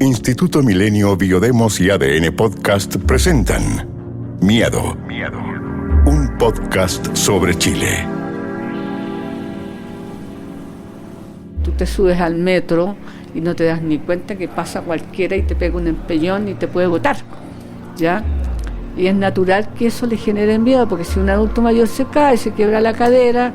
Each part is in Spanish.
Instituto Milenio Biodemos y ADN Podcast presentan Miedo, un podcast sobre Chile. Tú te subes al metro y no te das ni cuenta que pasa cualquiera y te pega un empellón y te puede botar, ¿ya? Y es natural que eso le genere miedo, porque si un adulto mayor se cae, se quiebra la cadera,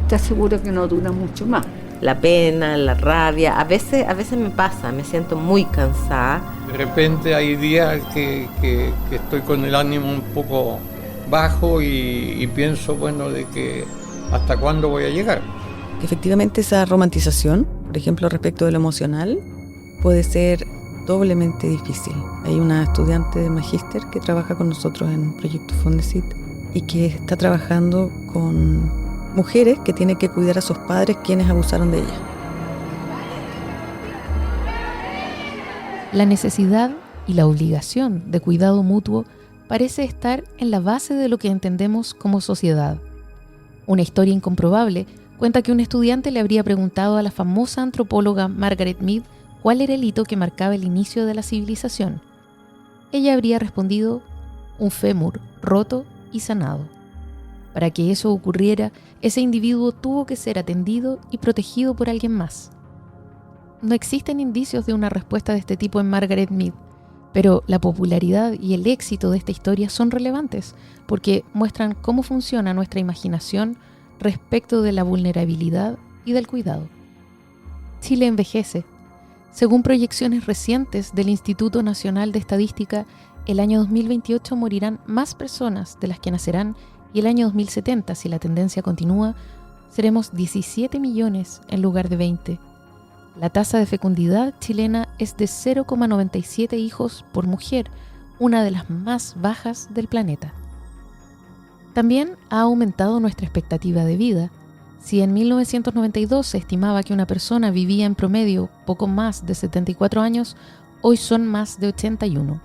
te aseguro que no dura mucho más. La pena, la rabia, a veces me pasa, me siento muy cansada. De repente hay días que estoy con el ánimo un poco bajo y pienso, de que hasta cuándo voy a llegar. Efectivamente, esa romantización, por ejemplo, respecto de lo emocional, puede ser doblemente difícil. Hay una estudiante de magíster que trabaja con nosotros en un proyecto Fondesit y que está trabajando con mujeres que tienen que cuidar a sus padres quienes abusaron de ella. La necesidad y la obligación de cuidado mutuo parece estar en la base de lo que entendemos como sociedad. Una historia incomprobable cuenta que un estudiante le habría preguntado a la famosa antropóloga Margaret Mead cuál era el hito que marcaba el inicio de la civilización. Ella habría respondido: un fémur roto y sanado. Para que eso ocurriera, ese individuo tuvo que ser atendido y protegido por alguien más. No existen indicios de una respuesta de este tipo en Margaret Mead, pero la popularidad y el éxito de esta historia son relevantes porque muestran cómo funciona nuestra imaginación respecto de la vulnerabilidad y del cuidado. Chile envejece. Según proyecciones recientes del Instituto Nacional de Estadística, el año 2028 morirán más personas de las que nacerán, y el año 2070, si la tendencia continúa, seremos 17 millones en lugar de 20. La tasa de fecundidad chilena es de 0,97 hijos por mujer, una de las más bajas del planeta. También ha aumentado nuestra expectativa de vida. Si en 1992 se estimaba que una persona vivía en promedio poco más de 74 años, hoy son más de 81.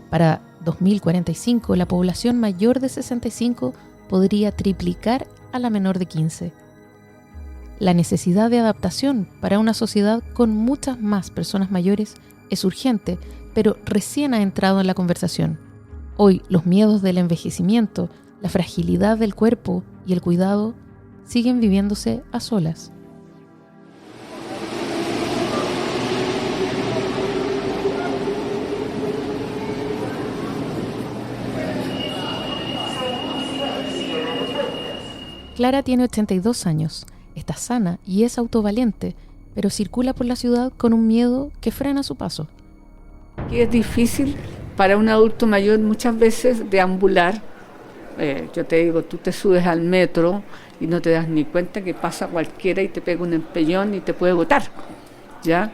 Para 2045, la población mayor de 65 podría triplicar a la menor de 15. La necesidad de adaptación para una sociedad con muchas más personas mayores es urgente, pero recién ha entrado en la conversación. Hoy, los miedos del envejecimiento, la fragilidad del cuerpo y el cuidado siguen viviéndose a solas. Clara tiene 82 años, está sana y es autovaliente, pero circula por la ciudad con un miedo que frena su paso. Y es difícil para un adulto mayor muchas veces deambular. Yo te digo, tú te subes al metro y no te das ni cuenta que pasa cualquiera y te pega un empellón y te puede botar, ¿ya?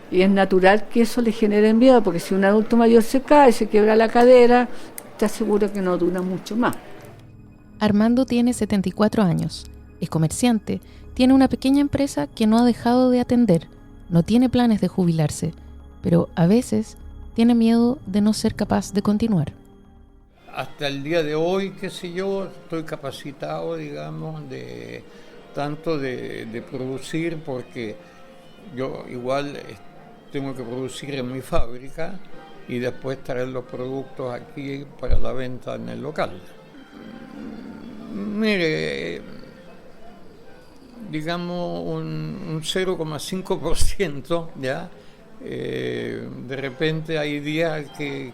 Y es natural que eso le genere miedo, porque si un adulto mayor se cae, se quiebra la cadera, te aseguro que no dura mucho más. Armando tiene 74 años, es comerciante, tiene una pequeña empresa que no ha dejado de atender, no tiene planes de jubilarse, pero a veces tiene miedo de no ser capaz de continuar. Hasta el día de hoy, estoy capacitado, tanto de producir, porque yo igual tengo que producir en mi fábrica y después traer los productos aquí para la venta en el local. Mire, un 0,5%, ¿ya? De repente hay días que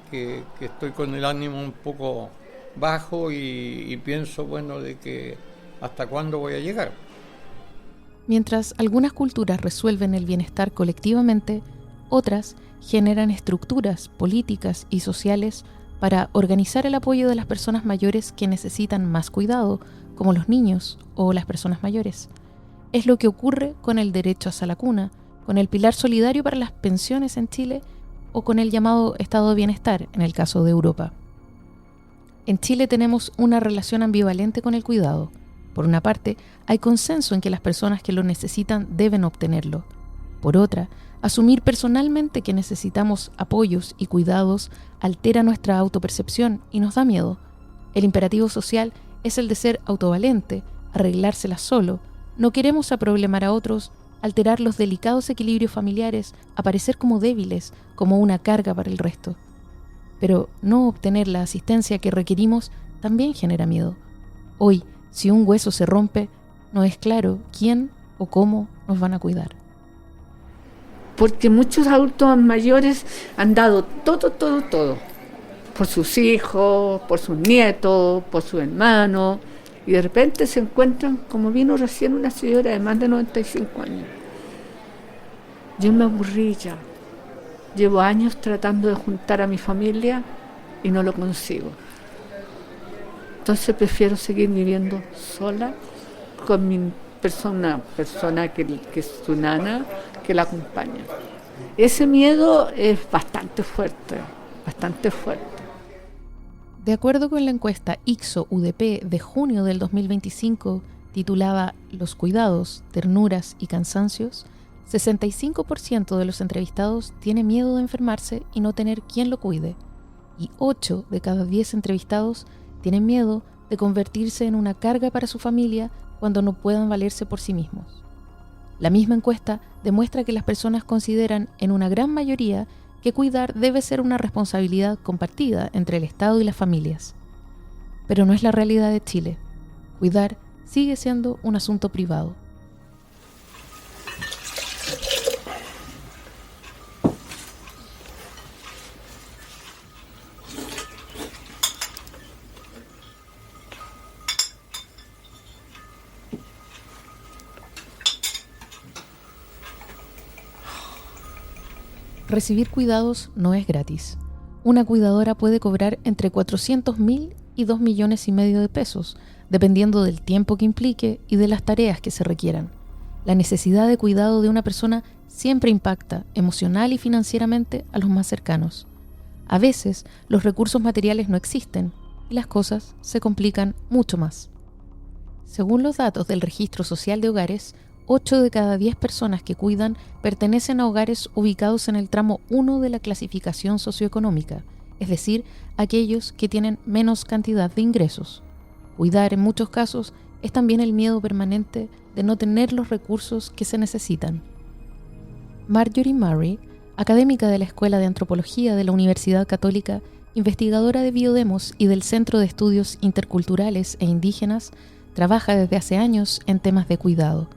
estoy con el ánimo un poco bajo y pienso, de que hasta cuándo voy a llegar. Mientras algunas culturas resuelven el bienestar colectivamente, otras generan estructuras políticas y sociales para organizar el apoyo de las personas mayores que necesitan más cuidado, como los niños o las personas mayores. Es lo que ocurre con el derecho a la cuna, con el pilar solidario para las pensiones en Chile o con el llamado estado de bienestar en el caso de Europa. En Chile tenemos una relación ambivalente con el cuidado. Por una parte, hay consenso en que las personas que lo necesitan deben obtenerlo. Por otra, asumir personalmente que necesitamos apoyos y cuidados altera nuestra autopercepción y nos da miedo. El imperativo social es el de ser autovalente, arreglárselas solo. No queremos aproblemar a otros alterar los delicados equilibrios familiares, aparecer como débiles, como una carga para el resto. Pero no obtener la asistencia que requerimos también genera miedo. Hoy, si un hueso se rompe, no es claro quién o cómo nos van a cuidar. Porque muchos adultos mayores han dado todo, por sus hijos, por sus nietos, por sus hermanos, y de repente se encuentran, como vino recién una señora de más de 95 años. Yo me aburrí ya. Llevo años tratando de juntar a mi familia y no lo consigo. Entonces prefiero seguir viviendo sola con mi persona que es su nana, que la acompaña. Ese miedo es bastante fuerte. De acuerdo con la encuesta Ixo-UDP de junio del 2025, titulada Los cuidados, ternuras y cansancios, 65% de los entrevistados tiene miedo de enfermarse y no tener quien lo cuide, y 8 de cada 10 entrevistados tienen miedo de convertirse en una carga para su familia cuando no puedan valerse por sí mismos. La misma encuesta demuestra que las personas consideran en una gran mayoría que cuidar debe ser una responsabilidad compartida entre el Estado y las familias. Pero no es la realidad de Chile. Cuidar sigue siendo un asunto privado. Recibir cuidados no es gratis. Una cuidadora puede cobrar entre 400.000 y 2,5 millones de pesos, dependiendo del tiempo que implique y de las tareas que se requieran. La necesidad de cuidado de una persona siempre impacta emocional y financieramente a los más cercanos. A veces, los recursos materiales no existen y las cosas se complican mucho más. Según los datos del Registro Social de Hogares, 8 de cada 10 personas que cuidan pertenecen a hogares ubicados en el tramo 1 de la clasificación socioeconómica, es decir, aquellos que tienen menos cantidad de ingresos. Cuidar en muchos casos es también el miedo permanente de no tener los recursos que se necesitan. Marjorie Murray, académica de la Escuela de Antropología de la Universidad Católica, investigadora de Biodemos y del Centro de Estudios Interculturales e Indígenas, trabaja desde hace años en temas de cuidado.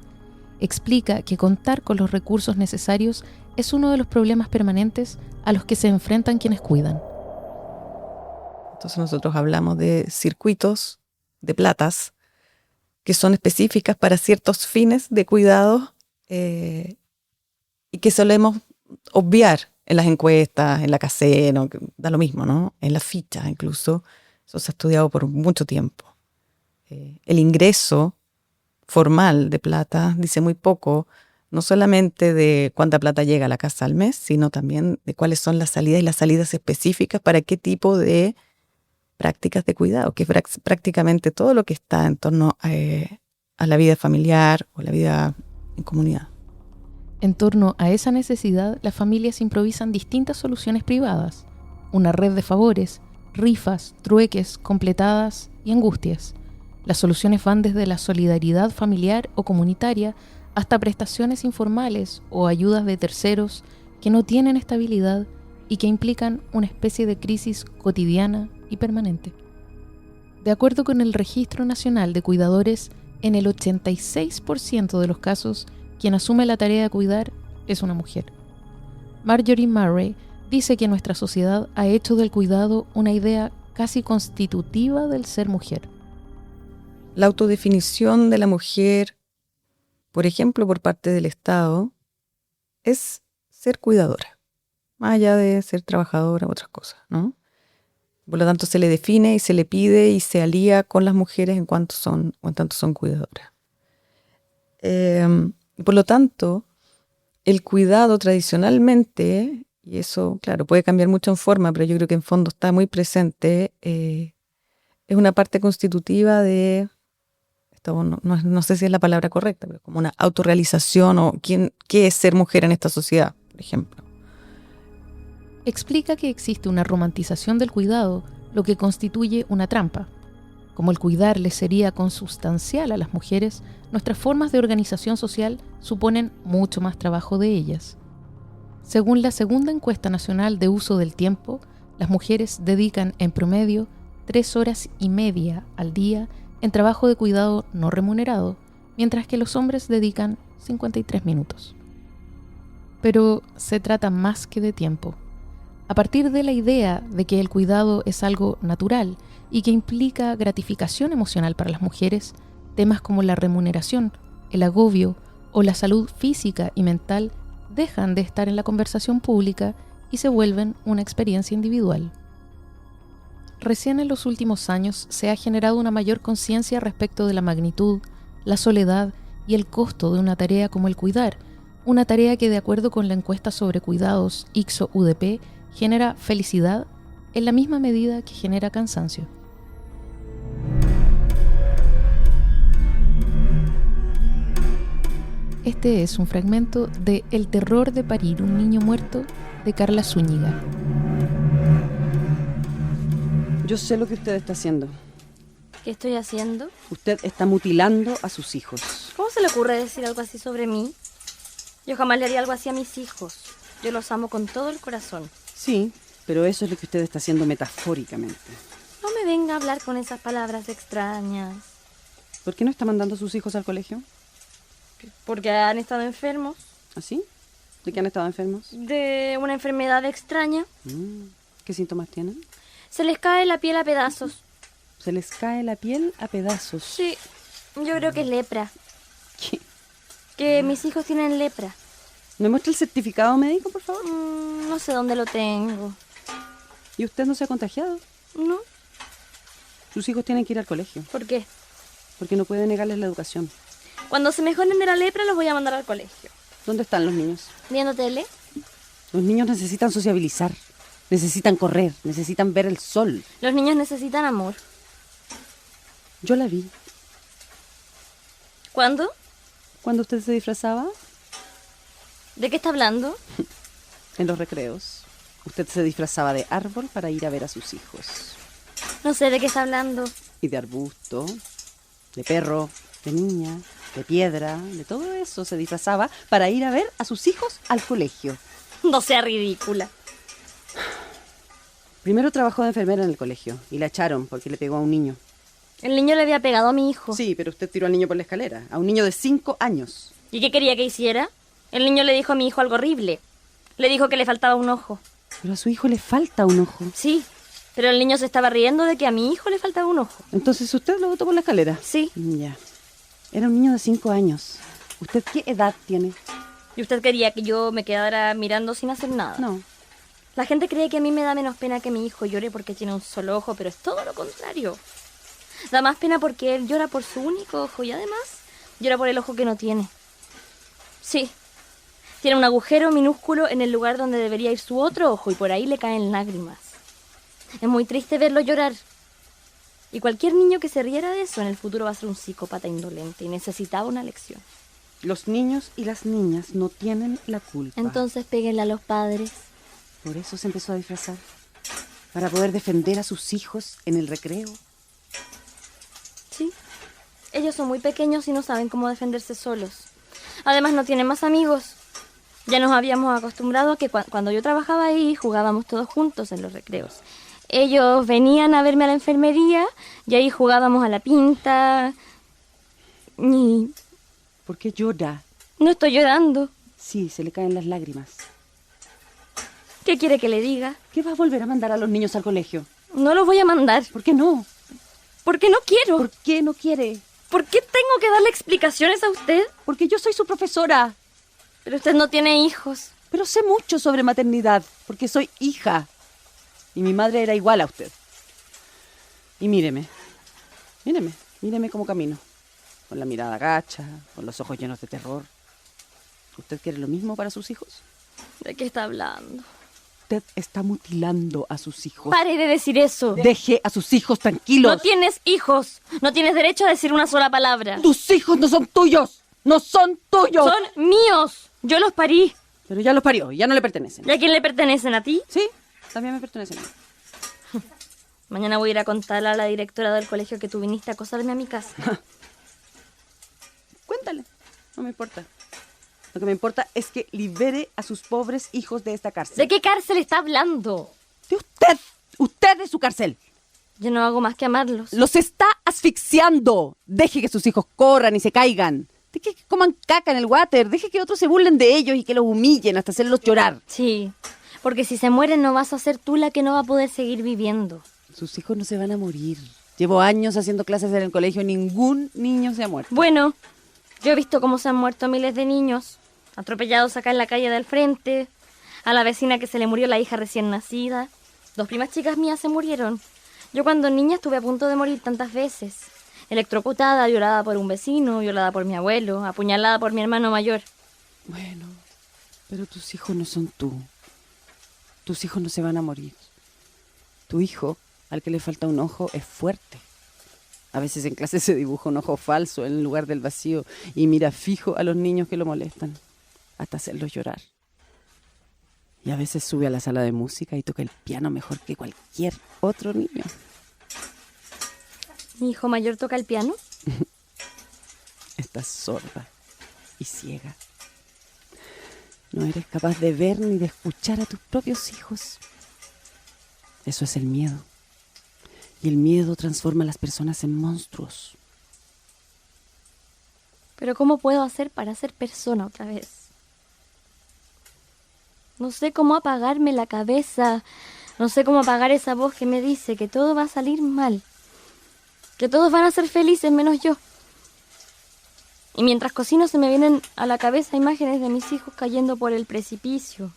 Explica que contar con los recursos necesarios es uno de los problemas permanentes a los que se enfrentan quienes cuidan. Entonces nosotros hablamos de circuitos, de platas, que son específicas para ciertos fines de cuidado y que solemos obviar en las encuestas, en la casera, da lo mismo, ¿no? En las fichas incluso. Eso se ha estudiado por mucho tiempo. El ingreso formal de plata dice muy poco, no solamente de cuánta plata llega a la casa al mes, sino también de cuáles son las salidas y las salidas específicas para qué tipo de prácticas de cuidado, que es prácticamente todo lo que está en torno a la vida familiar o la vida en comunidad. En torno a esa necesidad, las familias improvisan distintas soluciones privadas, una red de favores, rifas, trueques, completadas y angustias. Las soluciones van desde la solidaridad familiar o comunitaria hasta prestaciones informales o ayudas de terceros que no tienen estabilidad y que implican una especie de crisis cotidiana y permanente. De acuerdo con el Registro Nacional de Cuidadores, en el 86% de los casos, quien asume la tarea de cuidar es una mujer. Marjorie Murray dice que nuestra sociedad ha hecho del cuidado una idea casi constitutiva del ser mujer. La autodefinición de la mujer, por ejemplo, por parte del Estado, es ser cuidadora, más allá de ser trabajadora u otras cosas, ¿no? Por lo tanto, se le define y se le pide y se alía con las mujeres en tanto son cuidadoras. Por lo tanto, el cuidado tradicionalmente, y eso, claro, puede cambiar mucho en forma, pero yo creo que en fondo está muy presente, es una parte constitutiva de... No sé si es la palabra correcta, pero como una autorrealización o qué es ser mujer en esta sociedad, por ejemplo. Explica que existe una romantización del cuidado, lo que constituye una trampa. Como el cuidar les sería consustancial a las mujeres, nuestras formas de organización social suponen mucho más trabajo de ellas. Según la segunda encuesta nacional de uso del tiempo, las mujeres dedican en promedio 3 horas y media al día en trabajo de cuidado no remunerado, mientras que los hombres dedican 53 minutos. Pero se trata más que de tiempo. A partir de la idea de que el cuidado es algo natural y que implica gratificación emocional para las mujeres, temas como la remuneración, el agobio o la salud física y mental dejan de estar en la conversación pública y se vuelven una experiencia individual. Recién en los últimos años se ha generado una mayor conciencia respecto de la magnitud, la soledad y el costo de una tarea como el cuidar, una tarea que, de acuerdo con la encuesta sobre cuidados Ixo-UDP, genera felicidad en la misma medida que genera cansancio. Este es un fragmento de El terror de parir un niño muerto de Carla Zúñiga. Yo sé lo que usted está haciendo. ¿Qué estoy haciendo? Usted está mutilando a sus hijos. ¿Cómo se le ocurre decir algo así sobre mí? Yo jamás le haría algo así a mis hijos. Yo los amo con todo el corazón. Sí, pero eso es lo que usted está haciendo metafóricamente. No me venga a hablar con esas palabras extrañas. ¿Por qué no está mandando a sus hijos al colegio? Porque han estado enfermos. ¿Así? ¿De qué han estado enfermos? De una enfermedad extraña. ¿Qué síntomas tienen? Se les cae la piel a pedazos. Se les cae la piel a pedazos. Sí, yo creo que es lepra. ¿Qué? Que mis hijos tienen lepra. ¿Me muestra el certificado médico, por favor? No sé dónde lo tengo. ¿Y usted no se ha contagiado? ¿No? Sus hijos tienen que ir al colegio, ¿Por qué? porque no puede negarles la educación. Cuando se mejoren de la lepra los voy a mandar al colegio. ¿Dónde están los niños? ¿Viendo tele? Los niños necesitan sociabilizar, necesitan correr, necesitan ver el sol. Los niños necesitan amor. Yo la vi. ¿Cuándo? ¿Cuándo usted se disfrazaba? ¿De qué está hablando? En los recreos. Usted se disfrazaba de árbol para ir a ver a sus hijos. No sé de qué está hablando. Y de arbusto, de perro, de niña, de piedra, de todo eso se disfrazaba para ir a ver a sus hijos al colegio. No sea ridícula. Primero trabajó de enfermera en el colegio y la echaron porque le pegó a un niño. El niño le había pegado a mi hijo. Sí, pero usted tiró al niño por la escalera, a un niño de 5 años. ¿Y qué quería que hiciera? El niño le dijo a mi hijo algo horrible. Le dijo que le faltaba un ojo. Pero a su hijo le falta un ojo. Sí, pero el niño se estaba riendo de que a mi hijo le faltaba un ojo. Entonces usted lo botó por la escalera. Sí. Ya. Era un niño de 5 años. ¿Usted qué edad tiene? ¿Y usted quería que yo me quedara mirando sin hacer nada? No. La gente cree que a mí me da menos pena que mi hijo llore porque tiene un solo ojo, pero es todo lo contrario. Da más pena porque él llora por su único ojo y además llora por el ojo que no tiene. Sí, tiene un agujero minúsculo en el lugar donde debería ir su otro ojo y por ahí le caen lágrimas. Es muy triste verlo llorar. Y cualquier niño que se riera de eso en el futuro va a ser un psicópata indolente y necesitaba una lección. Los niños y las niñas no tienen la culpa. Entonces péguenle a los padres. Por eso se empezó a disfrazar. Para poder defender a sus hijos en el recreo. Sí, ellos son muy pequeños y no saben cómo defenderse solos. Además no tienen más amigos. Ya nos habíamos acostumbrado a que cuando yo trabajaba ahí jugábamos todos juntos en los recreos. Ellos venían a verme a la enfermería y ahí jugábamos a la pinta. Y ¿Por qué llora? no estoy llorando. Sí, se le caen las lágrimas. ¿Qué quiere que le diga? ¿Qué va a volver a mandar a los niños al colegio? No los voy a mandar. ¿Por qué no? Porque no quiero. ¿Por qué no quiere? ¿Por qué tengo que darle explicaciones a usted? Porque yo soy su profesora. Pero usted no tiene hijos. Pero sé mucho sobre maternidad, porque soy hija. Y mi madre era igual a usted. Y míreme. Míreme cómo camino. Con la mirada gacha, con los ojos llenos de terror. ¿Usted quiere lo mismo para sus hijos? ¿De qué está hablando? Usted está mutilando a sus hijos. Pare de decir eso. Deje a sus hijos tranquilos. No tienes hijos. No tienes derecho a decir una sola palabra. ¡Tus hijos no son tuyos! ¡No son tuyos! Son míos. Yo los parí. Pero ya los parió, ya no le pertenecen. ¿Y a quién le pertenecen? ¿A ti? ¿Sí? También me pertenecen. Mañana voy a ir a contarle a la directora del colegio que tú viniste a acosarme a mi casa. Cuéntale, no me importa. Lo que me importa es que libere a sus pobres hijos de esta cárcel. ¿De qué cárcel está hablando? De usted. Usted es su cárcel. Yo no hago más que amarlos. Los está asfixiando. Deje que sus hijos corran y se caigan. Deje que coman caca en el water. Deje que otros se burlen de ellos y que los humillen hasta hacerlos llorar. Sí, porque si se mueren no vas a ser tú la que no va a poder seguir viviendo. Sus hijos no se van a morir. Llevo años haciendo clases en el colegio. Ningún niño se ha muerto. Bueno, yo he visto cómo se han muerto miles de niños, atropellados acá en la calle del frente, a la vecina que se le murió la hija recién nacida. 2 primas chicas mías se murieron. Yo cuando niña estuve a punto de morir tantas veces. Electrocutada, violada por un vecino, violada por mi abuelo, apuñalada por mi hermano mayor. Bueno, pero tus hijos no son tú. Tus hijos no se van a morir. Tu hijo, al que le falta un ojo, es fuerte. A veces en clase se dibuja un ojo falso en lugar del vacío y mira fijo a los niños que lo molestan, hasta hacerlos llorar. Y a veces sube a la sala de música y toca el piano mejor que cualquier otro niño. ¿Mi hijo mayor toca el piano? Estás sorda y ciega. No eres capaz de ver ni de escuchar a tus propios hijos. Eso es el miedo. Y el miedo transforma a las personas en monstruos. Pero ¿cómo puedo hacer para ser persona otra vez? No sé cómo apagarme la cabeza. No sé cómo apagar esa voz que me dice que todo va a salir mal. Que todos van a ser felices menos yo. Y mientras cocino se me vienen a la cabeza imágenes de mis hijos cayendo por el precipicio.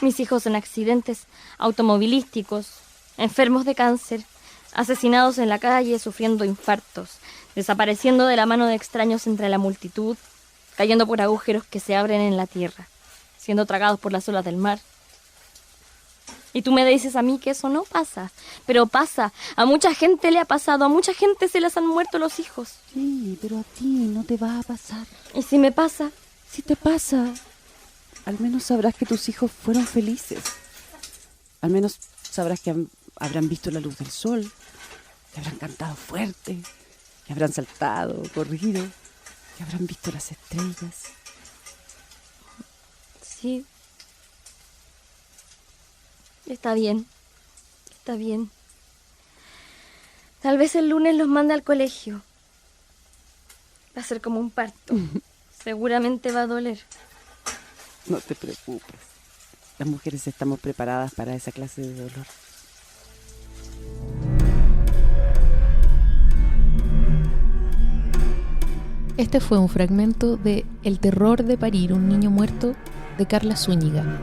Mis hijos en accidentes automovilísticos, enfermos de cáncer, asesinados en la calle, sufriendo infartos, desapareciendo de la mano de extraños entre la multitud, cayendo por agujeros que se abren en la tierra, siendo tragados por las olas del mar. Y tú me dices a mí que eso no pasa, pero pasa. A mucha gente le ha pasado, a mucha gente se les han muerto los hijos. Sí, pero a ti no te va a pasar. ¿Y si me pasa? Si te pasa, al menos sabrás que tus hijos fueron felices. Al menos sabrás que habrán visto la luz del sol, que habrán cantado fuerte, que habrán saltado, corrido, que habrán visto las estrellas. Sí. Está bien. Está bien. Tal vez el lunes los mande al colegio. Va a ser como un parto. Seguramente va a doler. No te preocupes. Las mujeres estamos preparadas para esa clase de dolor. Este fue un fragmento de El terror de parir un niño muerto de Carla Zúñiga.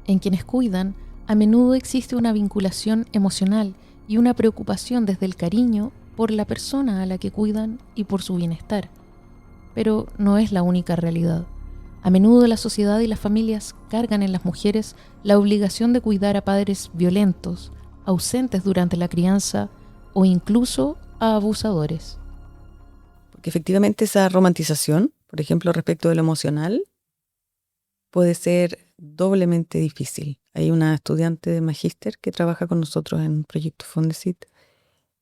En quienes cuidan, a menudo existe una vinculación emocional y una preocupación desde el cariño por la persona a la que cuidan y por su bienestar. Pero no es la única realidad. A menudo la sociedad y las familias cargan en las mujeres la obligación de cuidar a padres violentos, ausentes durante la crianza o incluso a abusadores. Porque efectivamente esa romantización, por ejemplo, respecto de lo emocional, puede ser doblemente difícil. Hay una estudiante de magíster que trabaja con nosotros en Proyecto Fondesit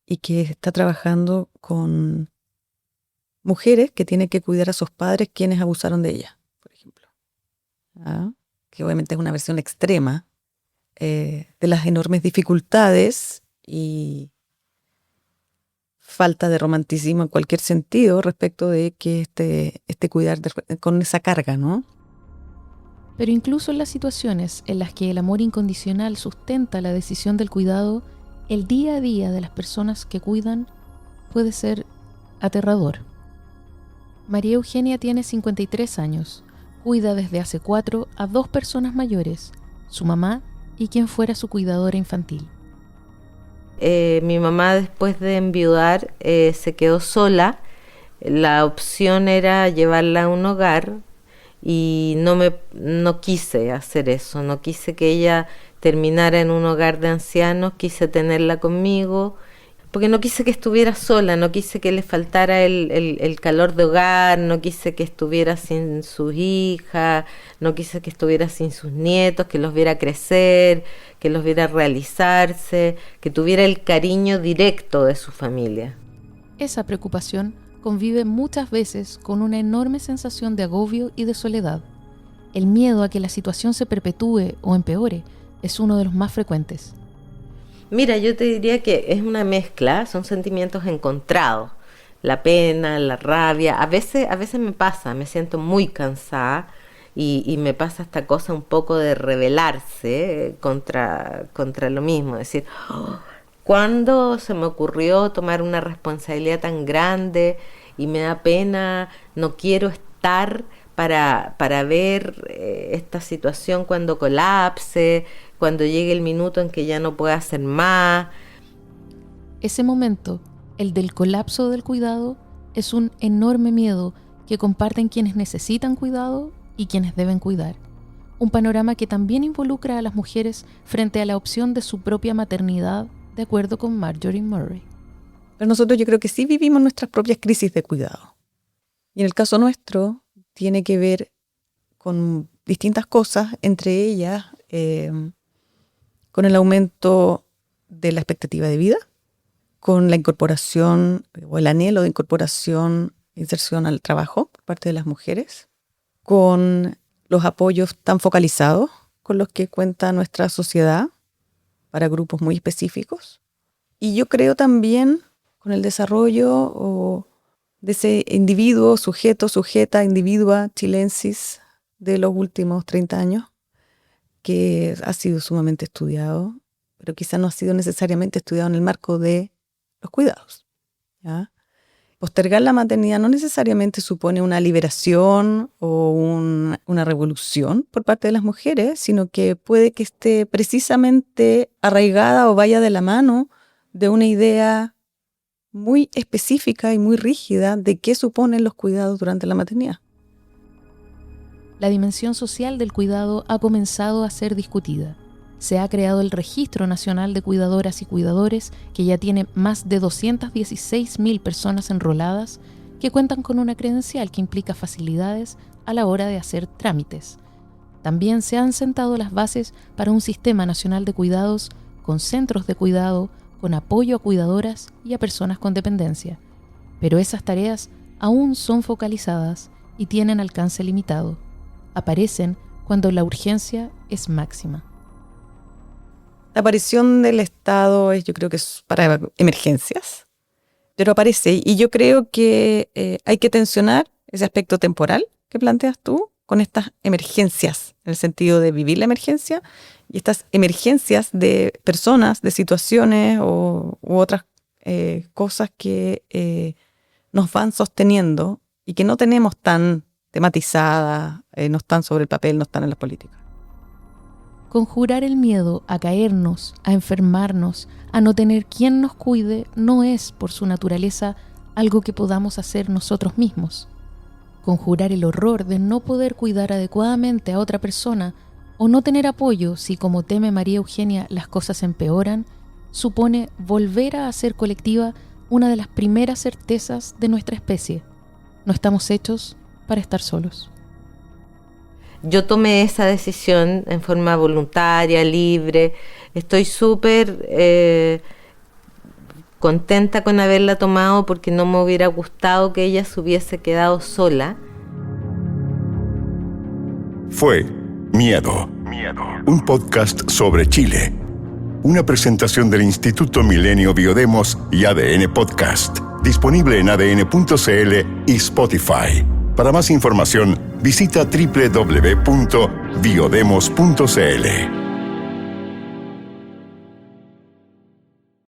y que está trabajando con mujeres que tienen que cuidar a sus padres quienes abusaron de ella, por ejemplo. Que obviamente es una versión extrema de las enormes dificultades y falta de romanticismo en cualquier sentido respecto de que este cuidar con esa carga, ¿no? Pero incluso en las situaciones en las que el amor incondicional sustenta la decisión del cuidado, el día a día de las personas que cuidan puede ser aterrador. María Eugenia tiene 53 años, cuida desde hace 4 a 2 personas mayores, su mamá y quien fuera su cuidadora infantil. Mi mamá, después de enviudar, se quedó sola. La opción era llevarla a un hogar y no quise hacer eso, no quise que ella terminara en un hogar de ancianos, quise tenerla conmigo porque no quise que estuviera sola, no quise que le faltara el calor de hogar, no quise que estuviera sin sus hijas, no quise que estuviera sin sus nietos, que los viera crecer, que los viera realizarse, que tuviera el cariño directo de su familia. Esa preocupación convive muchas veces con una enorme sensación de agobio y de soledad. El miedo a que la situación se perpetúe o empeore es uno de los más frecuentes. Mira, yo te diría que es una mezcla, son sentimientos encontrados. La pena, la rabia, a veces me pasa, me siento muy cansada y me pasa esta cosa un poco de rebelarse contra lo mismo, decir, ¿cuándo se me ocurrió tomar una responsabilidad tan grande? Y me da pena, no quiero estar para ver esta situación cuando colapse, cuando llegue el minuto en que ya no pueda hacer más. Ese momento, el del colapso del cuidado, es un enorme miedo que comparten quienes necesitan cuidado y quienes deben cuidar. Un panorama que también involucra a las mujeres frente a la opción de su propia maternidad, de acuerdo con Marjorie Murray. Pero nosotros yo creo que sí vivimos nuestras propias crisis de cuidado. Y en el caso nuestro tiene que ver con distintas cosas, entre ellas con el aumento de la expectativa de vida, con la incorporación o el anhelo de incorporación, inserción al trabajo por parte de las mujeres, con los apoyos tan focalizados con los que cuenta nuestra sociedad para grupos muy específicos. Y yo creo también con el desarrollo de ese individuo, sujeto, sujeta, individua chilensis de los últimos 30 años, que ha sido sumamente estudiado, pero quizá no ha sido necesariamente estudiado en el marco de los cuidados, ¿ya? Postergar la maternidad no necesariamente supone una liberación o una revolución por parte de las mujeres, sino que puede que esté precisamente arraigada o vaya de la mano de una idea muy específica y muy rígida de qué suponen los cuidados durante la maternidad. La dimensión social del cuidado ha comenzado a ser discutida. Se ha creado el Registro Nacional de Cuidadoras y Cuidadores, que ya tiene más de 216.000 personas enroladas que cuentan con una credencial que implica facilidades a la hora de hacer trámites. También se han sentado las bases para un sistema nacional de cuidados con centros de cuidado, con apoyo a cuidadoras y a personas con dependencia. Pero esas tareas aún son focalizadas y tienen alcance limitado. Aparecen cuando la urgencia es máxima. La aparición del Estado yo creo que es para emergencias, pero aparece, y yo creo que hay que tensionar ese aspecto temporal que planteas tú con estas emergencias, en el sentido de vivir la emergencia, y estas emergencias de personas, de situaciones u otras cosas que nos van sosteniendo y que no tenemos tan tematizadas, no están sobre el papel, no están en las políticas. Conjurar el miedo a caernos, a enfermarnos, a no tener quien nos cuide, no es, por su naturaleza, algo que podamos hacer nosotros mismos. Conjurar el horror de no poder cuidar adecuadamente a otra persona o no tener apoyo si, como teme María Eugenia, las cosas empeoran, supone volver a hacer colectiva una de las primeras certezas de nuestra especie. No estamos hechos para estar solos. Yo tomé esa decisión en forma voluntaria, libre. Estoy súper contenta con haberla tomado porque no me hubiera gustado que ella se hubiese quedado sola. Fue Miedo, un podcast sobre Chile. Una presentación del Instituto Milenio Biodemos y ADN Podcast. Disponible en adn.cl y Spotify. Para más información, visita www.biodemos.cl.